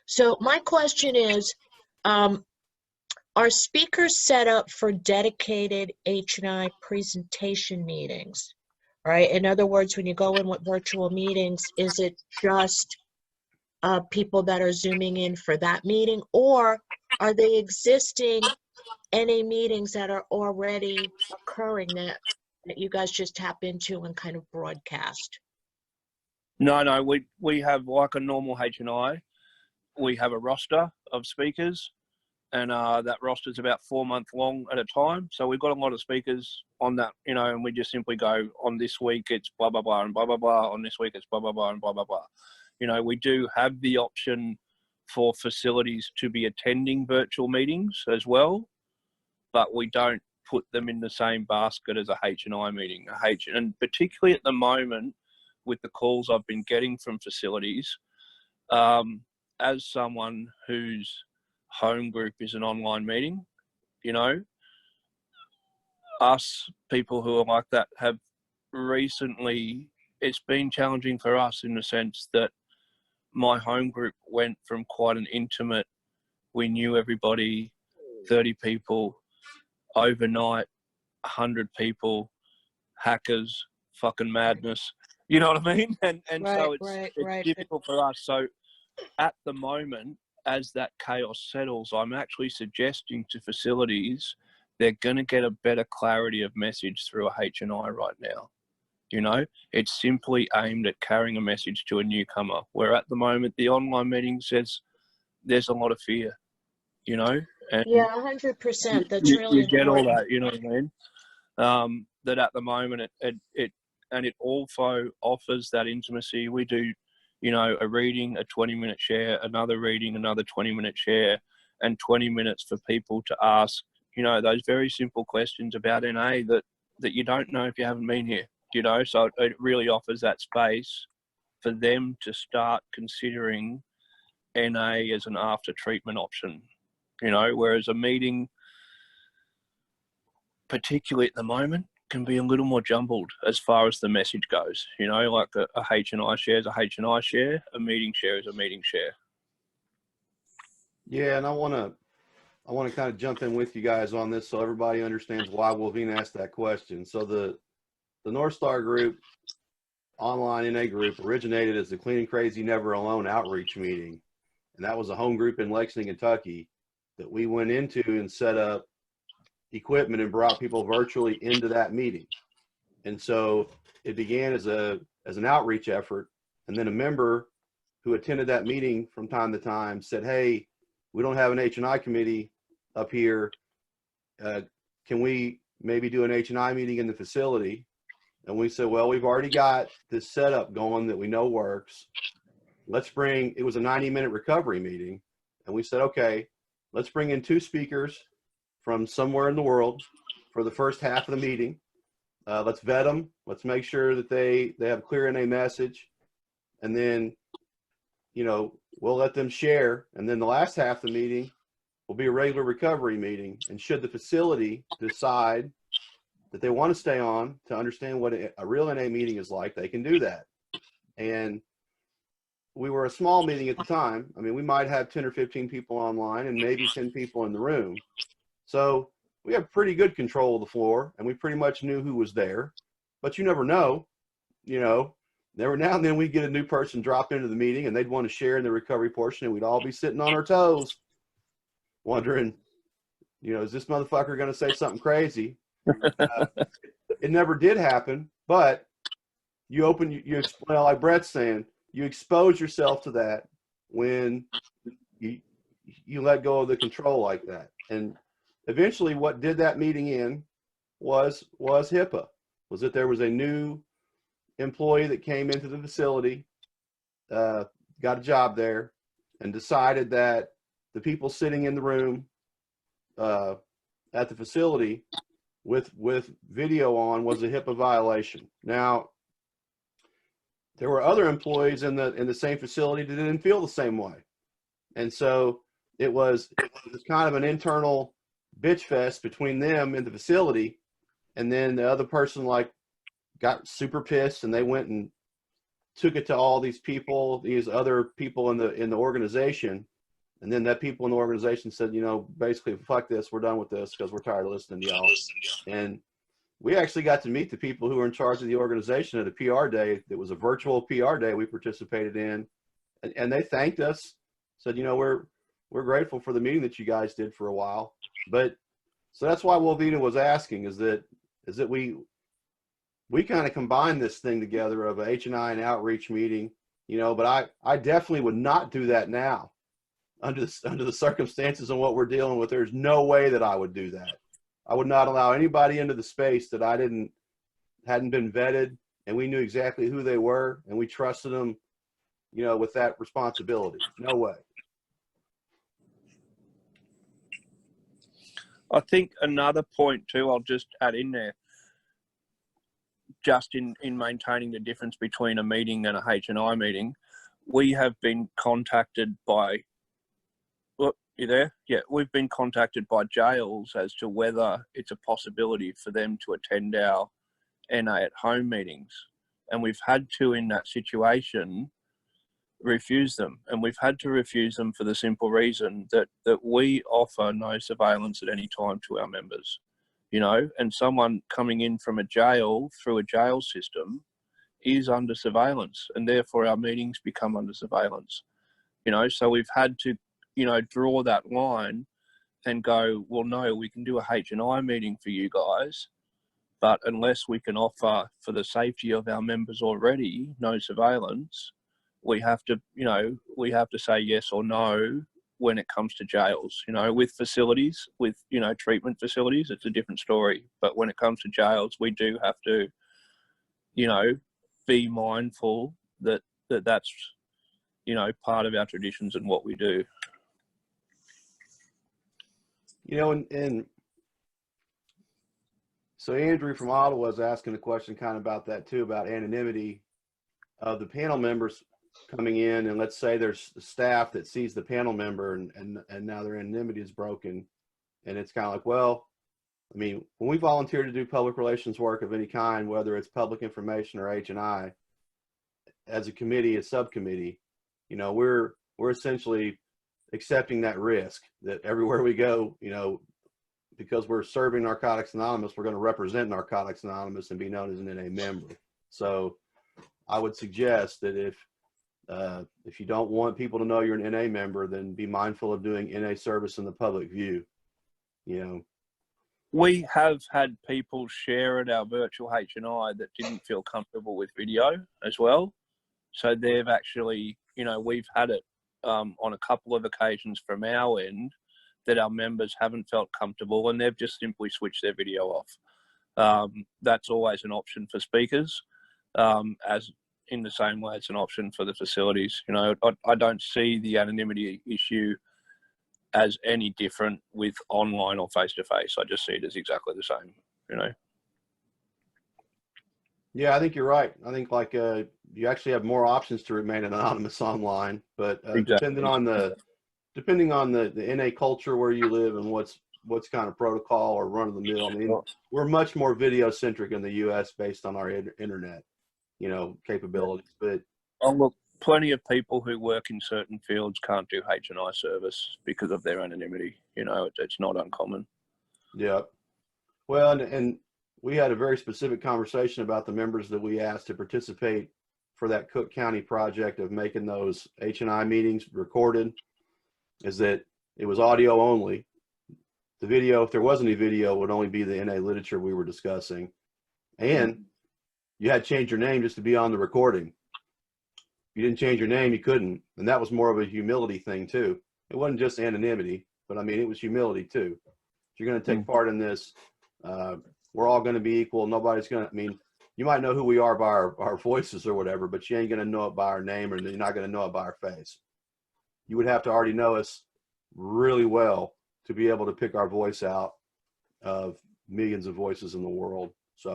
So my question is, are speakers set up for dedicated H&I presentation meetings, right? In other words, when you go in with virtual meetings, is it just people that are Zooming in for that meeting, or are they existing NA meetings that are already occurring that you guys just tap into and kind of broadcast? No, we have, like a normal H&I, we have a roster of speakers, and that roster is about 4 months long at a time. So we've got a lot of speakers on that, you know, and we just simply go, on this week it's blah, blah, blah, and blah, blah, blah. On this week it's blah, blah, blah, and blah, blah, blah. You know, we do have the option for facilities to be attending virtual meetings as well, but we don't put them in the same basket as a H&I meeting. And particularly at the moment, with the calls I've been getting from facilities, as someone whose home group is an online meeting, you know, us people who are like that have recently, it's been challenging for us in the sense that my home group went from quite an intimate, we knew everybody, 30 people, overnight, 100 people, hackers, fucking madness. You know what I mean? And Right, so right. it's difficult for us. So at the moment, as that chaos settles, I'm actually suggesting to facilities they're going to get a better clarity of message through a H&I right now. You know, it's simply aimed at carrying a message to a newcomer, where at the moment the online meetings, there's a lot of fear, you know. And Yeah, 100%. That's really you get all important. that, you know what I mean? That at the moment it also offers that intimacy. We do, you know, a reading, a 20-minute share, another reading, another 20-minute share, and 20 minutes for people to ask, you know, those very simple questions about NA that you don't know if you haven't been here, you know. So it really offers that space for them to start considering NA as an after treatment option, you know, whereas a meeting, particularly at the moment, can be a little more jumbled as far as the message goes. You know, like a H&I share is a H&I share, a meeting share is a meeting share. Yeah, and I want to kind of jump in with you guys on this so everybody understands why Wolvine asked that question. So the Northstar Group online NA group originated as the Clean and Crazy Never Alone outreach meeting. And that was a home group in Lexington, Kentucky that we went into and set up equipment and brought people virtually into that meeting. And so it began as an outreach effort. And then a member who attended that meeting from time to time said, hey, we don't have an H&I committee up here. Can we maybe do an H&I meeting in the facility? And we said, well, we've already got this setup going that we know works. It was a 90-minute recovery meeting. And we said, okay, let's bring in 2 speakers from somewhere in the world for the first half of the meeting. Let's vet them. Let's make sure that they have a clear NA message. And then, you know, we'll let them share. And then the last half of the meeting will be a regular recovery meeting. And should the facility decide that they want to stay on to understand what a real NA meeting is like, they can do that. And we were a small meeting at the time. I mean, we might have 10 or 15 people online and maybe 10 people in the room. So we have pretty good control of the floor, and we pretty much knew who was there. But you never know, you know, every now and then we get a new person drop into the meeting and they'd want to share in the recovery portion, and we'd all be sitting on our toes wondering, you know, is this motherfucker going to say something crazy? It never did happen, but you explain, like Brett's saying, you expose yourself to that when you let go of the control like that. And eventually what did that meeting in was HIPAA, was that there was a new employee that came into the facility, got a job there, and decided that the people sitting in the room at the facility with video on was a HIPAA violation. Now, there were other employees in the same facility that didn't feel the same way. And so it was kind of an internal bitch fest between them in the facility. And then the other person like got super pissed, and they went and took it to all these people, these other people in the organization. And then that people in the organization said, you know, basically, fuck this, we're done with this because we're tired of listening to y'all. And we actually got to meet the people who were in charge of the organization at a PR day. It was a virtual PR day we participated in. And they thanked us, said, you know, we're grateful for the meeting that you guys did for a while. But so that's why Wolvina was asking, is that we kind of combine this thing together of a H&I and outreach meeting, you know, but I definitely would not do that now under the circumstances and what we're dealing with. There's no way that I would do that. I would not allow anybody into the space that hadn't been vetted, and we knew exactly who they were and we trusted them, you know, with that responsibility. No way. I think another point too, I'll just add in there, just in maintaining the difference between a meeting and a H&I meeting, we have been contacted by, look, you there? Yeah, we've been contacted by jails as to whether it's a possibility for them to attend our NA at home meetings. And we've had to, in that situation, refuse them. And we've had to refuse them for the simple reason that we offer no surveillance at any time to our members. You know, and someone coming in from a jail through a jail system is under surveillance, and therefore our meetings become under surveillance. You know, so we've had to, you know, draw that line and go, well, no, we can do a H&I meeting for you guys, but unless we can offer for the safety of our members already no surveillance, we have to, you know, we have to say yes or no when it comes to jails. You know, with facilities, with, you know, treatment facilities, it's a different story. But when it comes to jails, we do have to, you know, be mindful that that's, you know, part of our traditions and what we do. You know, and so Andrew from Ottawa was asking a question kind of about that too, about anonymity of the panel members coming in, and let's say there's staff that sees the panel member and now their anonymity is broken, and it's kind of like, well, I mean, when we volunteer to do public relations work of any kind, whether it's public information or H&I, as a committee, a subcommittee, you know, we're essentially accepting that risk that everywhere we go, you know, because we're serving Narcotics Anonymous, we're going to represent Narcotics Anonymous and be known as an NA member. So I would suggest that if you don't want people to know you're an NA member, then be mindful of doing NA service in the public view. You know, we have had people share at our virtual H&I that didn't feel comfortable with video as well. So they've actually, you know, we've had it on a couple of occasions from our end that our members haven't felt comfortable and they've just simply switched their video off. That's always an option for speakers, as in the same way it's an option for the facilities. You know, I don't see the anonymity issue as any different with online or face-to-face. I just see it as exactly the same, you know. Yeah, I think you're right. I think like you actually have more options to remain anonymous online, but Exactly. depending on the NA culture where you live and what's kind of protocol or run of the mill. I mean, we're much more video centric in the U.S. based on our internet, you know, capabilities. But oh, look, plenty of people who work in certain fields can't do H&I service because of their anonymity. You know, it's not uncommon. Yeah. Well, and we had a very specific conversation about the members that we asked to participate for that Cook County project of making those H&I meetings recorded, is that it was audio only. The video, if there was any video, would only be the NA literature we were discussing. And you had to change your name just to be on the recording. If you didn't change your name, you couldn't. And that was more of a humility thing too. It wasn't just anonymity, but I mean, it was humility too. If you're going to take part in this, we're all going to be equal. Nobody's going to, I mean, you might know who we are by our voices or whatever, but you ain't going to know it by our name, or you're not going to know it by our face. You would have to already know us really well to be able to pick our voice out of millions of voices in the world. So